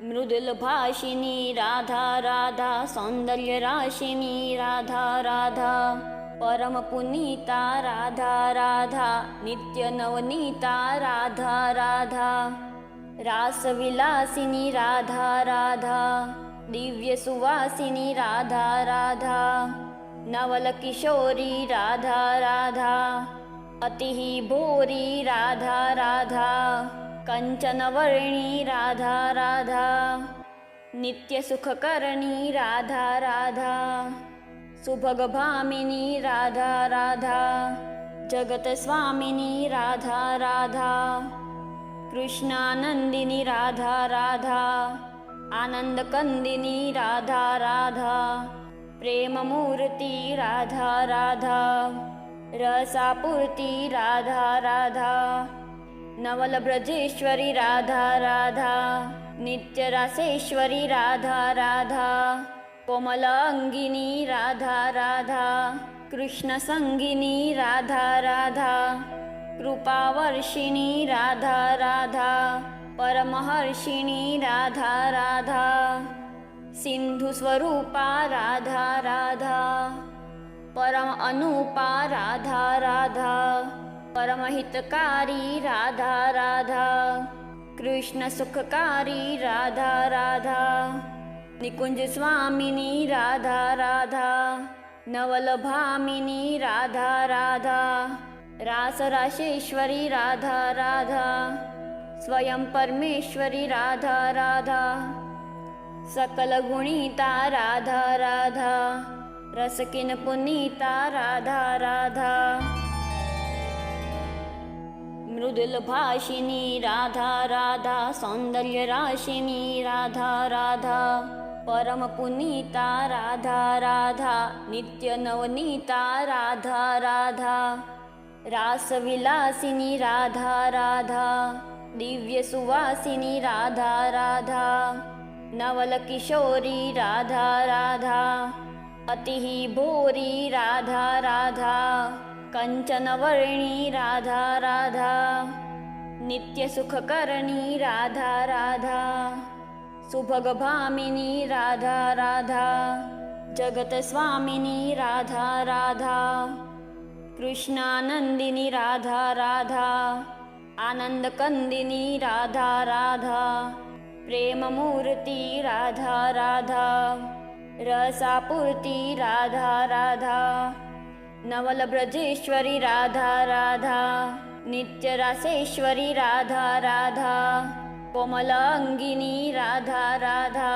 मृदुलभाषिणी राधा राधा सौन्दर्यराशिनी राधा राधा परमपुनीता राधा राधा नित्यनवनीता राधा राधा रासविलासिनी राधा राधा दिव्यसुवासिनी राधा राधा नवलकिशोरी राधा राधा अतिः भोरी राधा राधा कंचनवर्णी राधा राधा नित्यसुखकरणी राधा राधा सुभगभामिनी राधा राधा जगतस्वामिनी राधा राधा कृष्णानन्दिनी राधा राधा आनन्दकन्दिनी राधा राधा प्रेममूर्ति राधा राधा रसापूर्ति राधा राधा नवलब्रजेश्वरी राधा राधा नित्यरासेश्वरी राधा राधा कोमलांगिनी राधा राधा कृष्णसंगिनी राधा राधा कृपावर्षिणी राधा राधा परमहर्षिणी राधा राधा सिंधुस्वरूपा राधा राधा परम अनूपा राधा राधा परमहितकारी राधा राधा कृष्ण सुखकारी राधा राधा निकुंज स्वामिनी राधा राधा नवलभामिनी राधा राधा रासराशेश्वरी राधा राधा स्वयं परमेश्वरी राधा राधा सकलगुणिता राधा राधा रसकिन पुनीता राधा राधा मृदुलभाषिणी राधा राधा सौन्दर्यराशिनी राधा राधा परमपुनीता राधा राधा नित्यनवनीता राधा राधा रासविलासिनी राधा राधा दिव्यसुवासिनी राधा राधा नवलकिशोरी राधा राधा अतिः भोरी राधा राधा कंचनवर्णी राधा राधा नित्यसुखकरणी राधा राधा सुभगभामिनी राधा राधा जगतस्वामिनी राधा राधा कृष्णानन्दिनी राधा राधा आनन्दकन्दिनी राधा राधा प्रेममूर्ति राधा राधा रसापूर्ति राधा राधा नवलब्रजेश्वरी राधा राधा नित्यरासेश्वरी राधा राधा कोमलांगिनी राधा राधा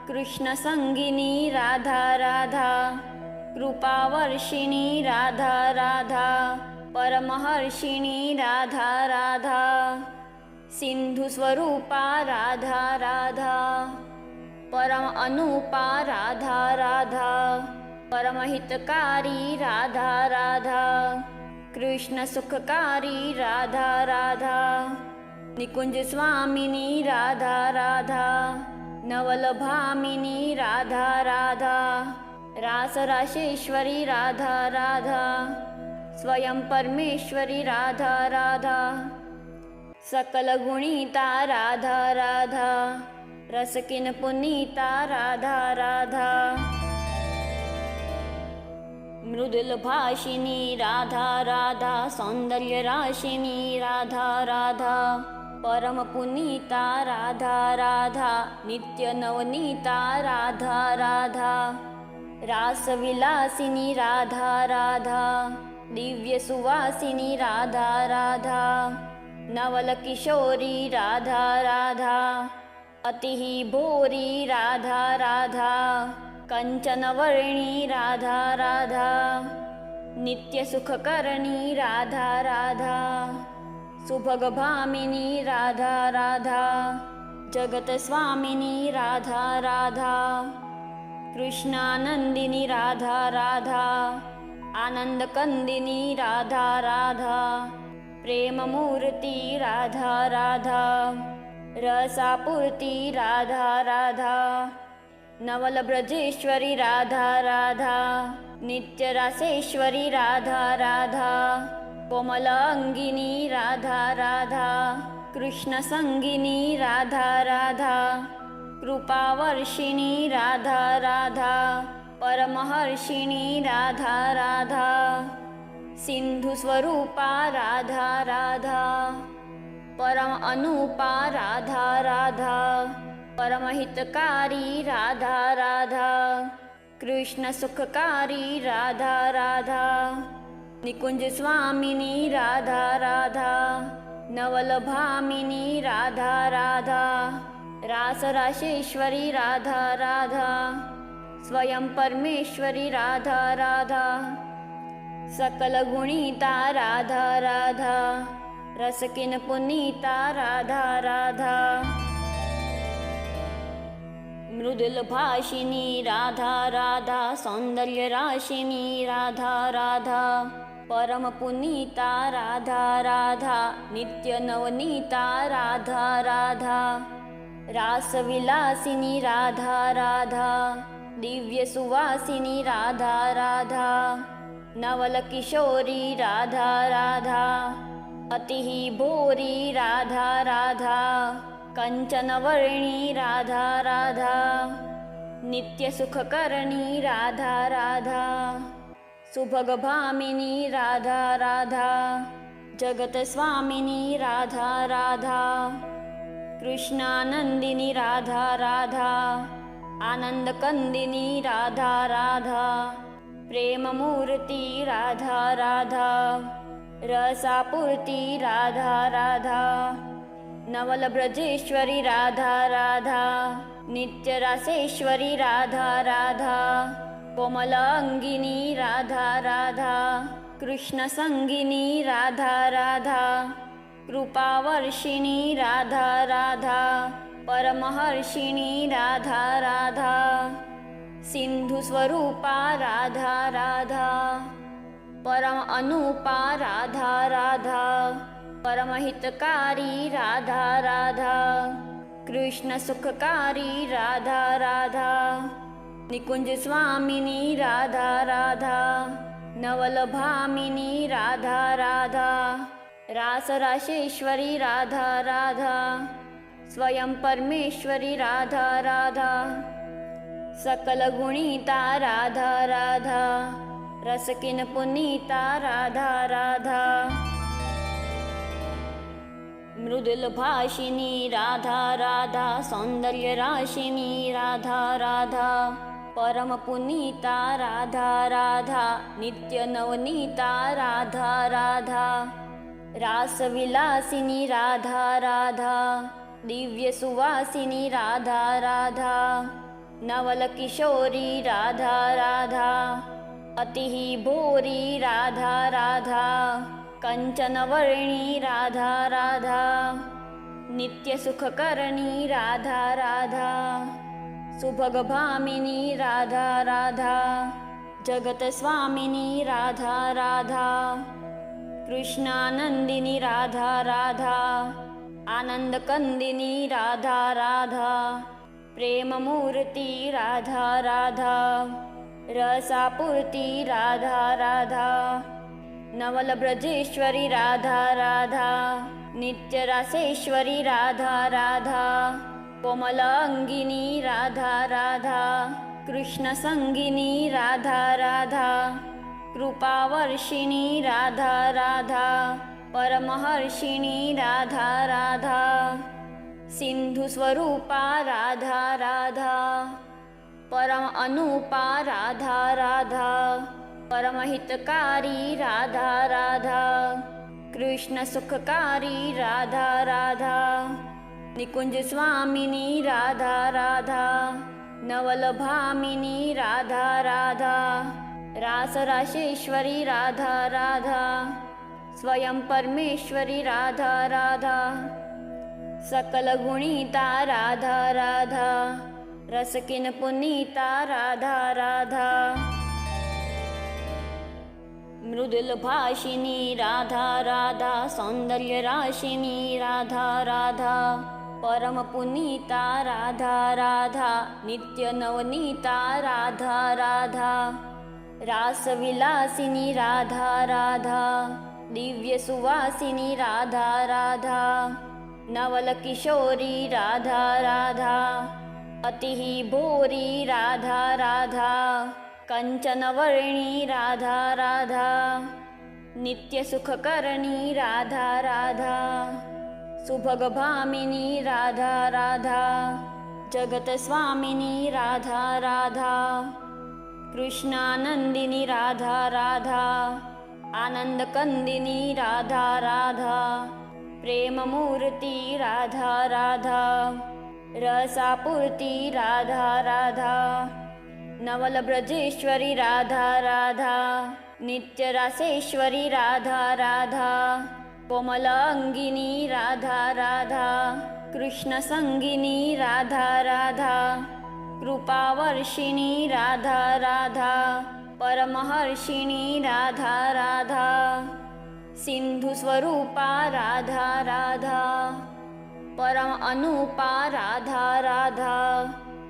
कृष्णसंगिनी राधा राधा कृपावर्षिणी राधा राधा परमहर्षिणी राधा राधा सिंधुस्वरूपा राधा राधा परम अनूपा राधा राधा परमहितकारी राधा राधा कृष्ण सुखकारी राधा राधा निकुंज स्वामिनी राधा राधा नवलभामिनी राधा राधा रासराशेश्वरी राधा राधा स्वयं परमेश्वरी राधा राधा सकलगुणिता राधा राधा रसकिन पुनीता राधा राधा मृदुलभाषिणी राधा राधा सौन्दर्यराशिनी राधा राधा परमपुनीता राधा राधा नित्यनवनीता राधा राधा रासविलासिनी राधा राधा दिव्यसुवासिनी राधा राधा नवलकिशोरी राधा राधा अतिः भोरी राधा राधा कंचनवर्णी राधा राधा नित्यसुखकरणी राधा राधा सुभगभामिनी राधा राधा जगतस्वामिनी राधा राधा कृष्णानन्दिनी राधा राधा आनन्दकन्दिनी राधा राधा प्रेममूर्ति राधा राधा रसापूर्ति राधा राधा नवलब्रजेश्वरी राधा राधा नित्यरासेश्वरी राधा राधा कोमलांगिनी राधा राधा कृष्णसंगिनी राधा राधा कृपावर्षिणी राधा राधा परमहर्षिणी राधा राधा सिन्धुस्वरूपा राधा राधा परम अनूपा राधा राधा परमहितकारी राधा राधा कृष्ण सुखकारी राधा राधा निकुंज स्वामिनी राधा राधा नवलभामिनी राधा राधा रासराशेश्वरी राधा राधा स्वयं परमेश्वरी राधा राधा सकल गुणिता राधा राधा रसकिन पुनीता राधा राधा मृदुल भाषिनी राधा राधा सौंदर्य राशिनी राधा राधा परम पुनीता राधा राधा नित्य नवनीता राधा राधा रासविलासिनी राधा राधा दिव्य सुवासिनी राधा राधा नवल किशोरी राधा राधा अतिः भोरी राधा राधा कंचनवर्णी राधा राधा नित्य सुखकरणी राधा राधा सुभगभामिनी राधा राधा जगत स्वामिनी राधा राधा कृष्णानंदिनी राधा राधा आनंदकंदिनी राधा राधा प्रेममूर्ति राधा राधा रसापूर्ति राधा राधा नवलब्रजेश्वरी राधा राधा नित्यरासेश्वरी राधा राधा कोमलांगिनी राधा राधा कृष्णसंगिनी राधा राधा कृपावर्षिणी राधा राधा परमहर्षिणी राधा राधा सिन्धुस्वरूपा राधा राधा परम अनूपा राधा राधा परमहितकारी राधा राधा कृष्ण सुखकारी राधा राधा निकुंज स्वामिनी राधा राधा नवलभामिनी राधा राधा रासराशेश्वरी राधा राधा स्वयं परमेश्वरी राधा राधा सकल गुणिता राधा राधा रसकिन पुनीता राधा राधा मृदुल भाषिनी राधा राधा सौंदर्य राशिनी राधा राधा परम पुनीता राधा राधा नित्य नवनीता राधा राधा रासविलासिनी राधा राधा दिव्य सुवासिनी राधा राधा नवल किशोरी राधा राधा अतिः भोरी राधा राधा कंचनवर्णी राधा राधा नित्य सुखकरणी राधा राधा सुभगभामिनी राधा राधा जगत स्वामिनी राधा राधा कृष्णानंदिनी राधा राधा आनंदकंदिनी राधा राधा प्रेममूर्ति राधा राधा रसापूर्ति राधा राधा नवलब्रजेश्वरी राधा राधा नित्यरासेश्वरी राधा राधा कोमलांगिनी राधा राधा कृष्णसंगिनी राधा राधा कृपावर्षिणी राधा राधा परमहर्षिणी राधा राधा सिन्धुस्वरूपा राधा राधा परम अनूपा राधा राधा परमहितकारी राधा राधा कृष्ण सुखकारी राधा राधा निकुंज स्वामिनी राधा राधा नवलभामिनी राधा राधा रासराशेश्वरी राधा राधा स्वयं परमेश्वरी राधा राधा सकल गुणिता राधा राधा रसकिन पुनीता राधा राधा मृदुल भाषिनी राधा राधा सौंदर्य राशिनी राधा राधा परम पुनीता राधा राधा नित्य नवनीता राधा राधा रासविलासिनी राधा राधा दिव्य सुवासिनी राधा राधा नवल किशोरी राधा राधा अतिः भूरी राधा राधा कंचनवर्णी राधा राधा नित्यसुखकरणी राधा राधा सुभगभामिनी राधा राधा जगतस्वामिनी राधा राधा कृष्णानन्दिनी राधा राधा आनन्दकन्दिनी राधा राधा प्रेममूर्ति राधा राधा रसापूर्ति राधा राधा नवलब्रजेश्वरी राधा राधा नित्यरासेश्वरी राधा राधा कोमलांगिनी राधा राधा कृष्णसंगिनी राधा राधा कृपावर्षिणी राधा राधा परमहर्षिणी राधा राधा सिंधुस्वरूपा राधा राधा परम अनुपा राधा राधा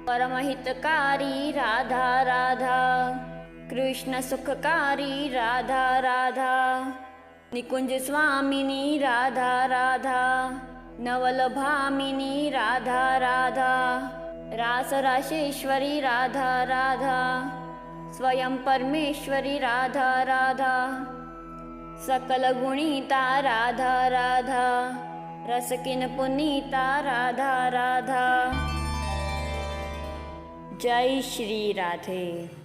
परमहितकारी राधा राधा कृष्ण सुखकारी राधा राधा निकुंज स्वामिनी राधा राधा नवलभामिनी राधा राधा रासराशेश्वरी राधा राधा स्वयं परमेश्वरी राधा राधा सकल गुणिता राधा राधा रसकिन पुनीता राधा राधा। जय श्री राधे।